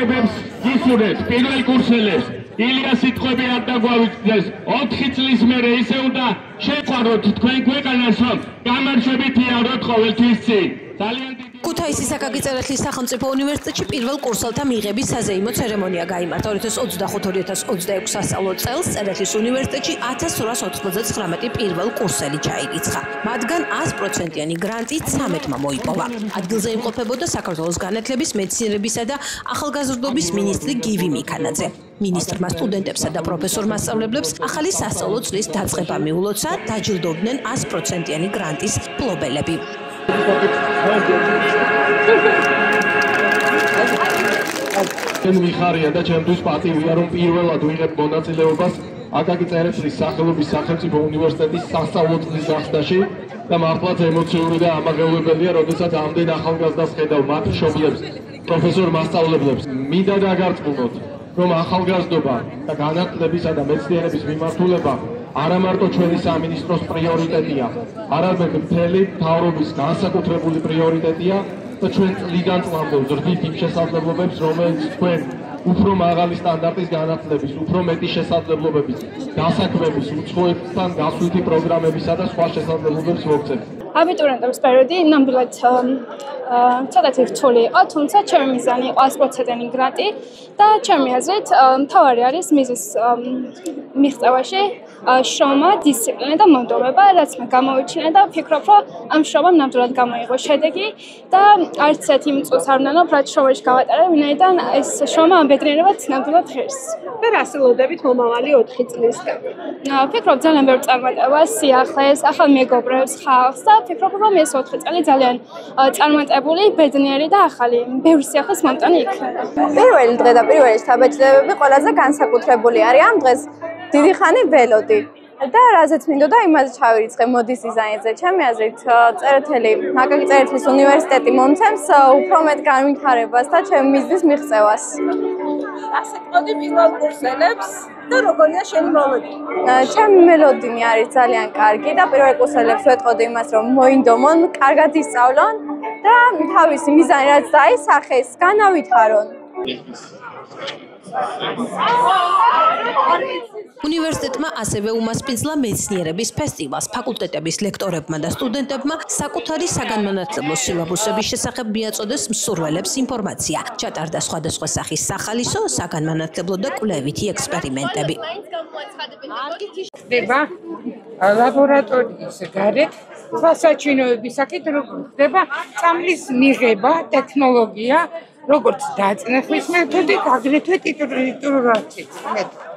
მეგობრებებს გისურვებთ, პირველ კურსელებს ილია სიტყვები არ დაგვავიწყდეს 4 წლის მერე ისე უნდა შეყვაროთ თქვენ ქვეყანას, რომ გამარჯვებით იაროთ ყოველთვის წინ. ძალიან დიდი ქუთაისის აკაკი წერეთლის სახელმწიფო უნივერსიტეტში პირველ კურსელთა მიღების საზეიმო ცერემონია გაიმართა 2025-2026 სასწავლო წელს წერეთლის უნივერსიტეტში 1899 პირველ კურსელი ჩაირიცხა. მათგან 100%-იანი გრანტი 13-მა მოიპოვა. ადგილზე იმყოფებოდა საქართველოს განათლების, მეცნიერებისა და ახალგაზრდობის მინისტრი გივი მიქანაძე. მინისტრმა სტუდენტებსა და პროფესორ მასწავლებლებს ახალი სასწავლო წლის დაწყება მიულოცა, დაჯილდოვდნენ 100%-იანი გრანტის მფლობელები. ჩემ ვიხარია და ჩემთვის პატივია, რომ პირველად ვიღებ მონაწილეობას აკაკი წერეთლის სახელობის სახელმწიფო უნივერსიტეტის სასწავლო წლის გახსნაში და მართლაც ემოციური და ამაღელვებელია, როდესაც ამდენ ახალგაზრდას ხედავ მათ მშობლებს, პროფესორ მასწავლებლებს. მინდა დაგარწმუნოთ, რომ ახალგაზრდობა და განათლებისა და მეცნიერების მიმართულება არა მარტო ჩვენი სამინისტროს პრიორიტეტია, არამედ მთელი მთავრობის განსაკუთრებული პრიორიტეტია და ჩვენ წლიდან წლამდე ვზრდით იმ შესაძლებლობებს, რომელიც თქვენ უფრო მაღალი სტანდარტის განათლების, უფრო მეტი შესაძლებლობების, დასაქმების, უცხოეთთან გასვლითი პროგრამებისა და სხვა შესაძლებლობებს მოგცემთ. აბიტურიენტების პერიოდი ნამდვილად ცოტათი რთული იყო, თუმცა ჩემი მიზანი იყო 100%-იანი გრანტი და ჩემი აზრით მთავარი არის მიზის მიღწევაში შრომა, დისციპლინა და მონდომება, რაც მე გამოვიჩინე და ვფიქრობ, რომ ამ შრომამ ნამდვილად გამოიღო შედეგი და არც ერთ იმ წუთს არ ვნანობ, რაც შრომაში გავატარე, ვინაიდან ეს შრომა ამ ბედნიერებას ნამდვილად ღირს. და რას ელოდებით მომავალი 4 წლისგან? ვფიქრობ ძალიან ბევრ წარმატებას, სიახლეს, ახალ მეგობრებს, ხალხს და ვფიქრობ, რომ ეს 4 წელი ძალიან წარმატებული, ბედნიერი და ახალი ბევრი სიახლის მომტანი იქნება. პირველი დღე და პირველი შთაბეჭდილებები ყველაზე განსაკუთრებული არის. ამ დღეს დიდი ხანი ველოდი და რაზეც მინდოდა იმაზე ჩავირიცხე მოდის დიზაინზე. ჩემი აზრით აკაკი წერეთლის უნივერსიტეტი მომცემს უფრო მეტ განვითარებას და ჩემი მიზნის მიღწევას. ასეთყოდი პირველ კურსელებს და როგორია შენი მოლოდინი? ჩემი მელოდინი არის ძალიან კარგი და პირველ კურსელებს ვეტყოდი იმას, რომ მოინდომონ, კარგად ისწავლონ და თავისი მიზანი რაც დაისახეს, განავითარონ. უნივერსიტეტმა ასევე უმასპინძლა მეცნიერების ფესტივალს, ფაკულტეტების ლექტორებმა და სტუდენტებმა საკუთარი საგანმანათლებლო სილაბუსების შესახებ მიაწოდეს მსურველებს ინფორმაცია. ჩატარდა სხვადასხვა სახის სახალისო, საგანმანათლებლო და კვლევითი ექსპერიმენტები. ხდება ლაბორატორიის გარეთ თვალსაჩინოების საკითხი, როგორ ხდება წამლის მიღება, ტექნოლოგია, როგორც დაწნეხვის მეთოდი, აგრეთვე ტიტულაციის მეთოდი.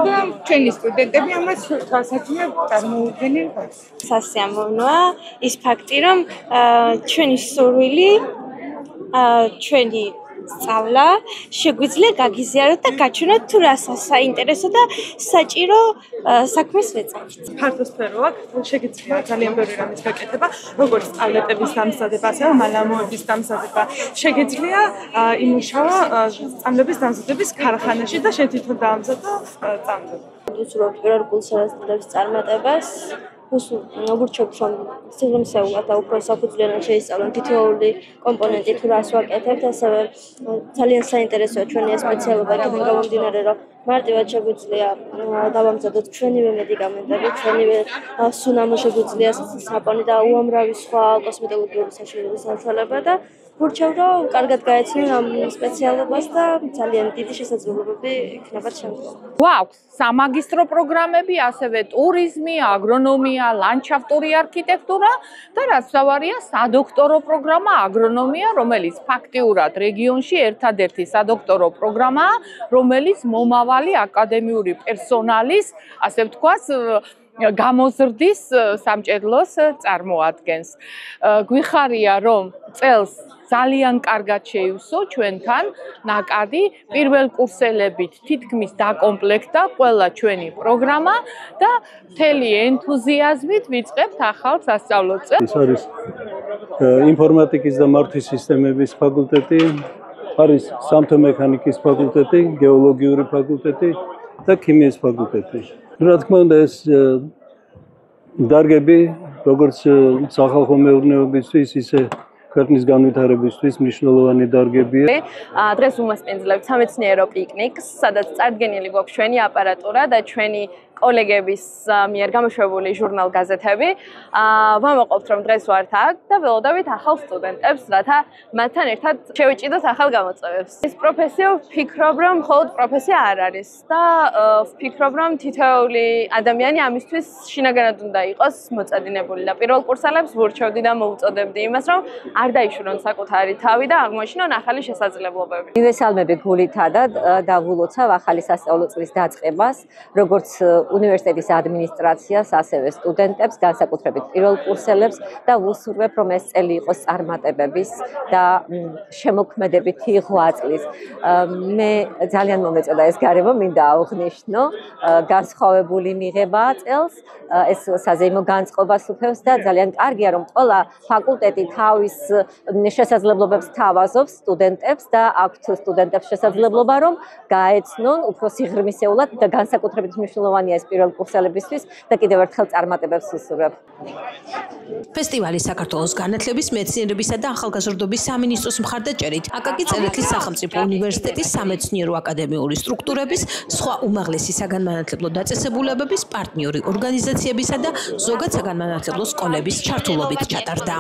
და ჩვენი სტუდენტები ამას თვალსაჩინოდ წარმოუდგენენ. სასიამოვნოა ის ფაქტი, რომ ჩვენი სურვილი, ჩვენი სწავლა შეგვიძლია გაგიზიაროთ და გაჩვენოთ თუ რა საინტერესო და საჭირო საქმეს ვეწევთ. ფართოსფერო აქვს, შეგიძლია ძალიან ბევრი რამის გაკეთება, როგორც სწავლეტების დამზადება, ასევე მალამოების დამზადება. შეგიძლია იმუშავა სწავლების დამზადების ქარხანაში და შენ თვითონ დაამზადო სწავლება. ვუსურვებ პირველ კურსელებს წარმატებას. ვურჩევთ, რომ სიღრმისეულად და უფრო საფუძვლიანად შეისწავლონ თითოეული კომპონენტი თუ რას ვაკეთებთ, ასევე ძალიან საინტერესოა ჩვენი სპეციალობა, იქიდან გამომდინარე, რომ მარტივად შეგვიძლია დავამზადოთ ჩვენივე მედიკამენტები, ჩვენივე სუნამო შეგვიძლია საპონი და უამრავი სხვა კოსმეტოლოგიური საშუალებების საშუალება და ვურჩევ, რომ კარგად გაეცნონ ამ სპეციალობას და ძალიან დიდი შესაძლებლობები იქნება შემდგომ. გვაქვს სამაგისტრო პროგრამები, ასევე ტურიზმი, აგრონომია, ლანდშაფტური არქიტექტურა და რაც თავარია, სადოქტორო პროგრამა აგრონომია, რომელიც ფაქტიურად რეგიონში ერთადერთი სადოქტორო პროგრამაა, რომელიც მომავალი აკადემიური პერსონალის, ასე ვთქვათ, გამოზრდის სამჭედლოს წარმოადგენს. გვიხარია, რომ წელს ძალიან კარგად შეივსო ჩვენთან ნაკადი, პირველ კურსელებით თითქმის დაკომპლექტდა ყველა ჩვენი პროგრამა და მთელი ენთუზიაზმით ვიწყებთ ახალ სასწავლო წელს. ეს არის ინფორმატიკის და მართვის სისტემების ფაკულტეტი, არის სამთო მექანიკის ფაკულტეტი, გეოლოგიური ფაკულტეტი და ქიმიის ფაკულტეტი. რა თქმა უნდა, ეს დარგები, როგორც სახალხო მეურნეობისთვის, ისე ქვეყნის განვითარებისთვის მნიშვნელოვანი დარგებია. დღეს უმასპინძლებთ სამეცნიერო პიკნიკს, სადაც წარდგენილი გვაქვს ჩვენი აპარატურა და ჩვენი კოლეგების მიერ გამოშვებული ჟურნალ-გაზეთები. ვამაყობთ, რომ დღეს ვართ აქ და ველოდებით ახალ სტუდენტებს, რათა მათთან ერთად შევიჭიდოთ ახალ გამოწვევებს. ეს პროფესია ვფიქრობ, რომ მხოლოდ პროფესია არ არის და ვფიქრობ, რომ თითოეული ადამიანი ამისთვის შინაგანად უნდა იყოს მოწადინებული და პირველ კურსელებს ვურჩევდი და მოვუწოდებდი იმას, რომ არ დაიშურონ საკუთარი თავი და აღმოაჩინონ ახალი შესაძლებლობები. მივესალმები გულითა და დავულოცავ ახალი სასწავლო წლის დაწყებას, როგორც უნივერსიტეტის ადმინისტრაციას, ასევე სტუდენტებს, განსაკუთრებით პირველ კურსელებს და ვუსურვებ, რომ ეს წელი იყოს წარმატებების და შემოქმედებითი ღვაწლის. მე ძალიან მომეწოდა ეს გარემო, მინდა აღვნიშნო, განსხვავებული მიღებაა წელს, ეს საზეიმო განწყობას უფევს და ძალიან კარგია, რომ ყველა ფაკულტეტი თავის შესაძლებლობებს თავაზობს სტუდენტებს და აქვთ სტუდენტებს შესაძლებლობა, რომ გაეცნონ უფრო სიღრმისეულად და განსაკუთრებით მნიშვნელოვანია ეს პირველ კურსელებისთვის და კიდევ ერთხელ წარმატებებს ვუსურვებ. ფესტივალი საქართველოს განათლების, მეცნიერებისა და ახალგაზრდობის სამინისტროს მხარდაჭერით აკაკი წერეთლის სახელმწიფო უნივერსიტეტის სამეცნიერო აკადემიური სტრუქტურების, სხვა უმაღლესი საგანმანათლებლო დაწესებულებების, პარტნიორი ორგანიზაციებისა და ზოგად საგანმანათლებლო სკოლების ჩართულობით ჩატარდა.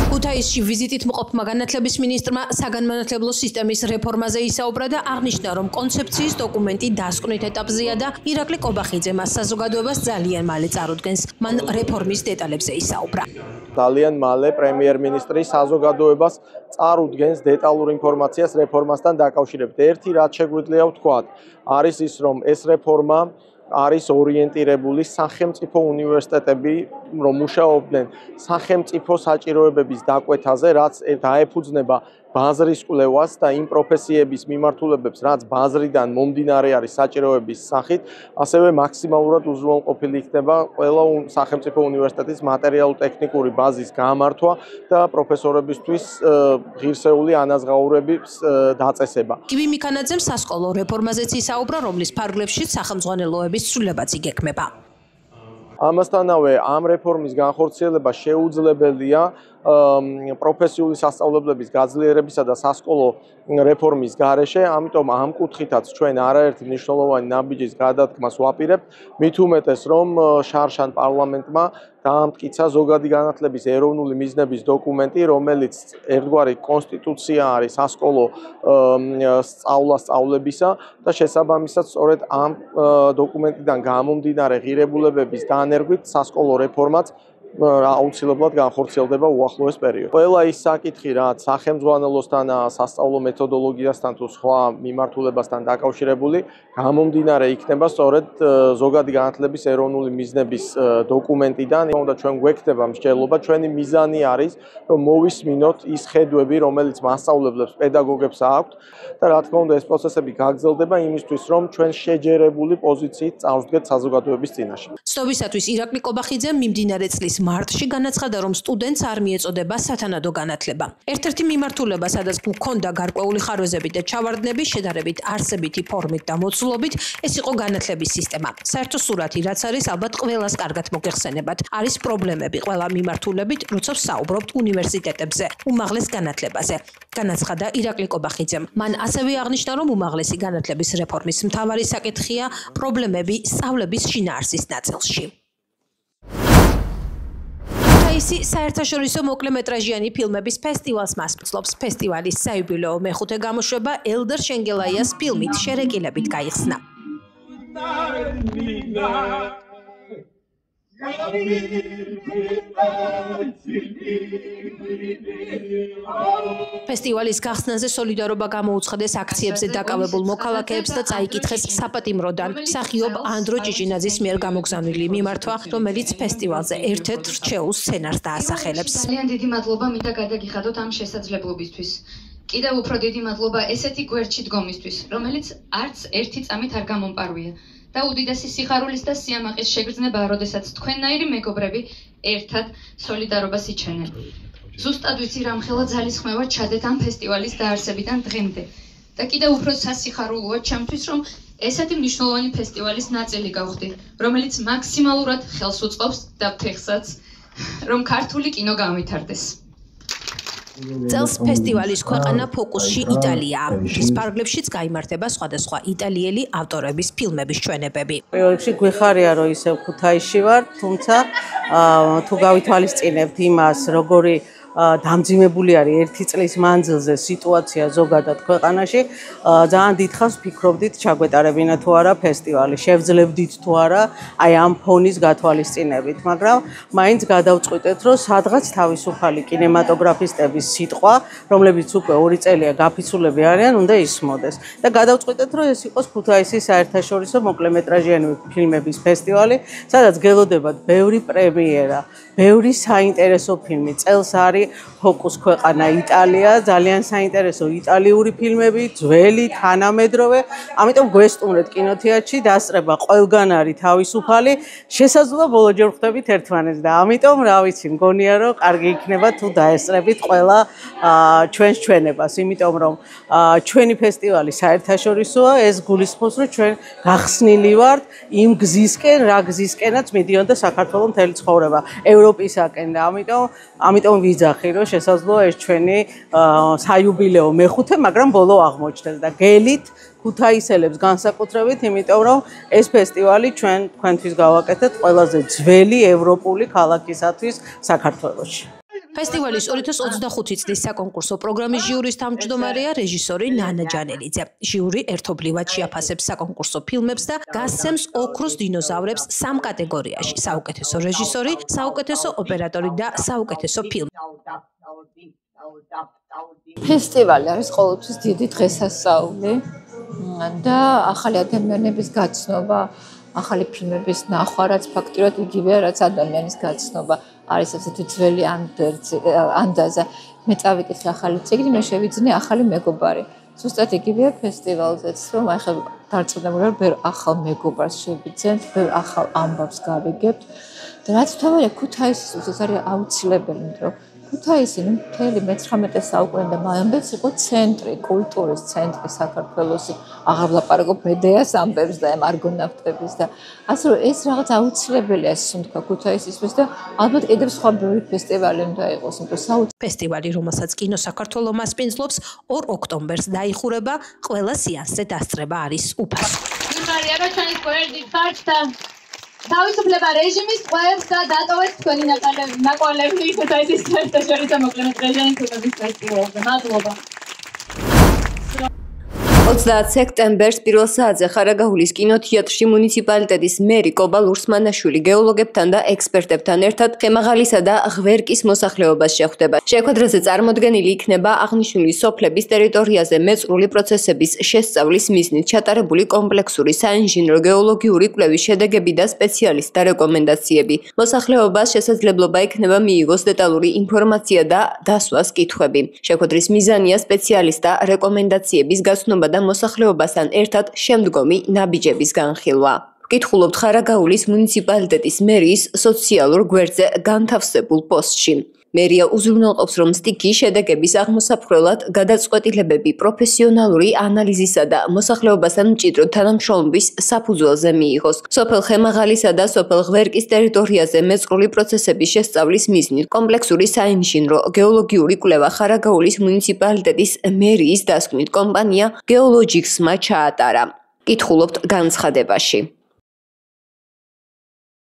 ქუთაისში ვიზიტით მყოფმა განათლების მინისტრმა საგანმანათლებლო სისტემის რეფორმაზე ისაუბრა და აღნიშნა, რომ კონცეფციის დოკუმენტი დასკვნით ეტაპზეა და ირაკლი კობახიძე მას საზოგადოებას ძალიან მალე წარუდგენს. მან რეფორმის დეტალებზე ისაუბრა. ძალიან მალე პრემიერ-მინისტრი საზოგადოებას წარუდგენს დეტალურ ინფორმაციას რეფორმასთან დაკავშირებით. ერთი რაც შეგვიძლია ვთქვათ, არის ის, რომ ეს რეფორმა არის ორიენტირებული სახელმწიფო უნივერსიტეტები, რომ მუშაობდნენ სახელმწიფო საჭიროებების დაკვეთაზე, რაც დაეფუძნება ბაზრის კვლევას და იმ პროფესიების მიმართულებებს, რაც ბაზრიდან მომდინარე არის საჭიროების სახით, ასევე მაქსიმალურად უზრუნველყოფილი იქნება ყველა სახელმწიფო უნივერსიტეტის მატერიალურ-ტექნიკური ბაზის გამართვა და პროფესორებისთვის ღირსეული ანაზღაურების დაწესება. კივი მიქანაძემ სასკოლო რეფორმაზეც ისაუბრა, რომლის ფარგლებშიც სახელმძღვანელოების ცვლილებაც იგეგმება. ამასთანავე ამ რეფორმის განხორციელება შეუძლებელია პროფესიული სასწავლებლების გაძლიერებისა და სასკოლო რეფორმის გარეშე, ამიტომ ამ კუთხითაც ჩვენ არაერთი მნიშვნელოვანი ნაბიჯის გადადგმას ვაპირებთ, მით უმეტეს რომ შარშან პარლამენტმა დაამტკიცა ზოგადი განათლების ეროვნული მიზნების დოკუმენტი, რომელიც ერთგვარი კონსტიტუცია არის სასკოლო სწავლებისა და შესაბამისად სწორედ ამ დოკუმენტიდან გამომდინარე ღირებულებების დანერგვით სასკოლო რეფორმაც აუცილებლად განხორციელდება უახლოეს პერიოდში. ყველა ის საკითხი, რაც სახელმძღვანელოსთან, სასწავლო მეთოდოლოგიასთან თუ სხვა მიმართულებასთან დაკავშირებული, გამომდინარე იქნება სწორედ ზოგადი განათლების ეროვნული მიზნების დოკუმენტიდან. უნდა ჩვენ გვექნება მსჯელობა, ჩვენი მიზანი არის, რომ მოვისმინოთ ის ხედვები, რომელიც მასწავლებლებს, პედაგოგებს აქვთ და რა თქმა უნდა ეს პროცესები გაგრძელდება იმისთვის, რომ ჩვენ შეჯერებული პოზიციით წავსდგეთ საზოგადოების წინაშე. ცნობისათვის ირაკლი კობახიძემ მიმდინარე წლის მარტში განაცხადა, რომ სტუდენტს არ მიეწოდება სათანადო განათლება. ერთ-ერთი მიმართულება, სადაც გვქონდა გარკვეული ხარვეზები და ჩავარდნები, შედარებით არსებითი ფორმით და მოცულობით, ეს იყო განათლების სისტემა. საერთო სურათი, რაც არის, ალბათ ყველას კარგად მოგეხსენებათ, არის პრობლემები ყველა მიმართულებით, როცა ვსაუბრობთ უნივერსიტეტებზე, უმაღლეს განათლებაზე. განაცხადა ირაკლი კობახიძემ. მან ასევე აღნიშნა, რომ უმაღლესი განათლების რეფორმის მთავარი საკითხია პრობლემები სწავლების შინაარსის ნაწილში. ქუთაისი საერთაშორისო მოკლემეტრაჟიანი ფილმების ფესტივალს მასპინძლობს. ფესტივალის საიუბილეო მეხუთე გამოშვება ელდერ შენგელაიას ფილმით „შერეკილებით“ გაიხსნა. ფესტივალის გახსნაზე სოლიდარობა გამოუცხადეს აქციებზე დაკავებულ მოქალაქეებს და წაიკითხეს საპატიმროდან მსახიობ ანდრო ჭიჭინაძის მიერ გამოგზავნილი მიმართვა, რომელიც ფესტივალზე ერთ-ერთ რჩეულ სცენარს დაასახელებს. ძალიან დიდი მადლობა მინდა გადაგიხადოთ ამ შესაძლებლობისთვის. კიდევ უფრო დიდი მადლობა ესეთი გვერდში დგომისთვის, რომელიც არც ერთი წამით არ გამომპარვია. და უდიდესი სიხარულის და სიამაყის შეგრძნებაა, როდესაც თქვენნაირი მეგობრები ერთად სოლიდარობას იჩენენ. ზუსტად ვიცი რამხელა ძალისხმევა ჩადეთ ამ ფესტივალის დაარსებიდან დღემდე. და კიდევ უფრო სასიხარულოა ჩემთვის, რომ ესეთი მნიშვნელოვანი ფესტივალის ნაწილი გავხდი, რომელიც მაქსიმალურად ხელს უწყობს და ფეხსაც, რომ ქართული კინო განვითარდეს. წელს ფესტივალის ქვეყანა ფოკუსში იტალიაა. მის ფარგლებშიც გაიმართება სხვადასხვა იტალიელი ავტორების ფილმების ჩვენებები. პირველ რიგში გვიხარია, რომ ისევ ქუთაისში ვარ, თუმცა თუ გავითვალისწინებთ იმას, როგორი დამძიმებული არის ერთი წლის მანძილზე სიტუაცია ზოგადად ქვეყანაში, ძალიან დიდხანს ვფიქრობდით ჩაგვეტარებინა თუ არა ფესტივალი, შევძლებდით თუ არა აი ამ ფონის გათვალისწინებით, მაგრამ მაინც გადავწყვიტეთ, რომ სადღაც თავისუფალი კინემატოგრაფისტების სიტყვა, რომლებიც უკვე 2 წელია გაფიცულები არიან, უნდა ისმოდეს. და გადავწყვიტეთ, რომ ეს იყოს ქუთაისის საერთაშორისო მოკლემეტრაჟიანი ფილმების ფესტივალი, სადაც გელოდებათ ბევრი პრემიერა, ბევრი საინტერესო ფილმი. წელს არის ფოკუს ქვეყანა იტალია, ძალიან საინტერესო იტალიური ფილმები, ძველი, თანამედროვე. ამიტომ გვესტუმრეთ კინოთეატრში დასწრება ყველგან არის თავისუფალი, შესაძლოა ბოლო ჯერ ხვდებით ერთმანეთს და ამიტომ რა ვიცი, მგონია რომ კარგი იქნება თუ დაესწრებით ყველა ჩვენს ჩვენებას, იმიტომ რომ ჩვენი ფესტივალი საერთაშორისოა, ეს გულისხმობს რომ ჩვენ გახსნილი ვართ იმ გზისკენ, რა გზისკენაც მიდიოდა საქართველოს მთელი ცხოვრება ევროპისაკენ და ამიტომ ვიძახი რომ შესაძლოა ეს ჩვენი საიუბილეო მეხუთე, მაგრამ ბოლო აღმოჩნდეს და გელით ქუთაისელებს განსაკუთრებით, იმიტომ რომ ეს ფესტივალი თქვენთვის გავაკეთეთ ყველაზე ძველი ევროპული ქალაქისათვის საქართველოში. ფესტივალის 2025 წლის საკონკურსო პროგრამის ჟიურის თავმჯდომარეა რეჟისორი ნანა ჯანელიძე. ჟიური ერთობლივად შეაფასებს საკონკურსო ფილმებს და გასცემს ოქროს დინოზავრებს 3 კატეგორიაში: საუკეთესო რეჟისორი, საუკეთესო ოპერატორი და საუკეთესო ფილმი. ფესტივალი არის ყოველთვის დიდი დღესასწაული და ახალი ადამიანების გაცნობა, ახალი ფილმების ნახვა, რაც ფაქტიურად იგივეა, რაც ადამიანის გაცნობა. არის ასეთი ძველი ანდაზა. მე წავიკითხე ახალი წიგნი, მე შევიძინე ახალი მეგობარი. ზუსტად იგივეა ფესტივალზეც, რომ აი ხა დარწმუნებული ვარ, ბევრ ახალ მეგობარს შევიძენთ, ბევრ ახალ ამბავს გავიგებთ. და რაც თავია ქუთაისის ეს არის აუცილებელი, რომ ქუთაისი მთელი მე-19 საუკუნე და მანამდეც იყო ცენტრი, კულტურის ცენტრი საქართველოსი. აღარ ვლაპარაკობ მედეას ამბებს და მარგონავტების და ასე რომ ეს რაღაც აუცილებელია ეს თქვა ქუთაისისთვის და ალბათ კიდევ სხვა ბევრი ფესტივალი უნდა იყოს, იმიტომ ფესტივალი, რომელსაც კინო საქართველო მასპინძლობს, 2 ოქტომბერს დაიხურება, ყველა სეანსზე დასწრება არის უფასო. მიხარია რომ ჩვენი გვერდი ხარჯთა თავისუფლება რეჟიმის ყველს და დატოვეთ თქვენი ნაკვალევი ქუთაისის საერთაშორისო მოკლემეტრაჟიანი ფილმების ფესტივალზე. მადლობა. 30 სექტემბერს პირველ საათზე ხარაგაულის კინოთეატრში მუნიციპალიტეტის მერი კობა ლურსმანაშვილი გეოლოგებთან და ექსპერტებთან ერთად ხემაღალისა და ღვერკის მოსახლეობას შეხვდება. შეხვედრაზე წარმოდგენილი იქნება აღნიშნული სოფლების ტერიტორიაზე მეწრული პროცესების შესწავლის მიზნით ჩატარებული კომპლექსური საინჟინრო გეოლოგიური კვლევის შედეგები და სპეციალისტთა რეკომენდაციები. მოსახლეობას შესაძლებლობა ექნება მიიღოს დეტალური ინფორმაცია და დასვას კითხვები. შეხვედრის მიზანია სპეციალისტთა რეკომენდაციების გაცნობა და მოსახლეობასთან ერთად შემდგომი ნაბიჯების განხილვა. ვკითხულობთ ხარაგაულის მუნიციპალიტეტის მერიის სოციალურ გვერდზე განთავსებულ პოსტში. მერია უზრუნველყოფს, რომ სტიქის შედეგების აღმოსაფხრელად გადაწყვეტილებები პროფესიონალური ანალიზისა და მოსახლეობასთან მჭიდრო თანამშრომლობის საფუძველზე მიიღოს. სოფელ ხემაღალისა და სოფელ ღვერკის ტერიტორიაზე მეწრული პროცესების შესწავლის მიზნით კომპლექსური საინჟინრო გეოლოგიური კვლევა ხარაგაულის მუნიციპალიტეტის მერიის დასკვნით კომპანია გეოლოჯიქსმა ჩაატარა. ვკითხულობთ განცხადებაში.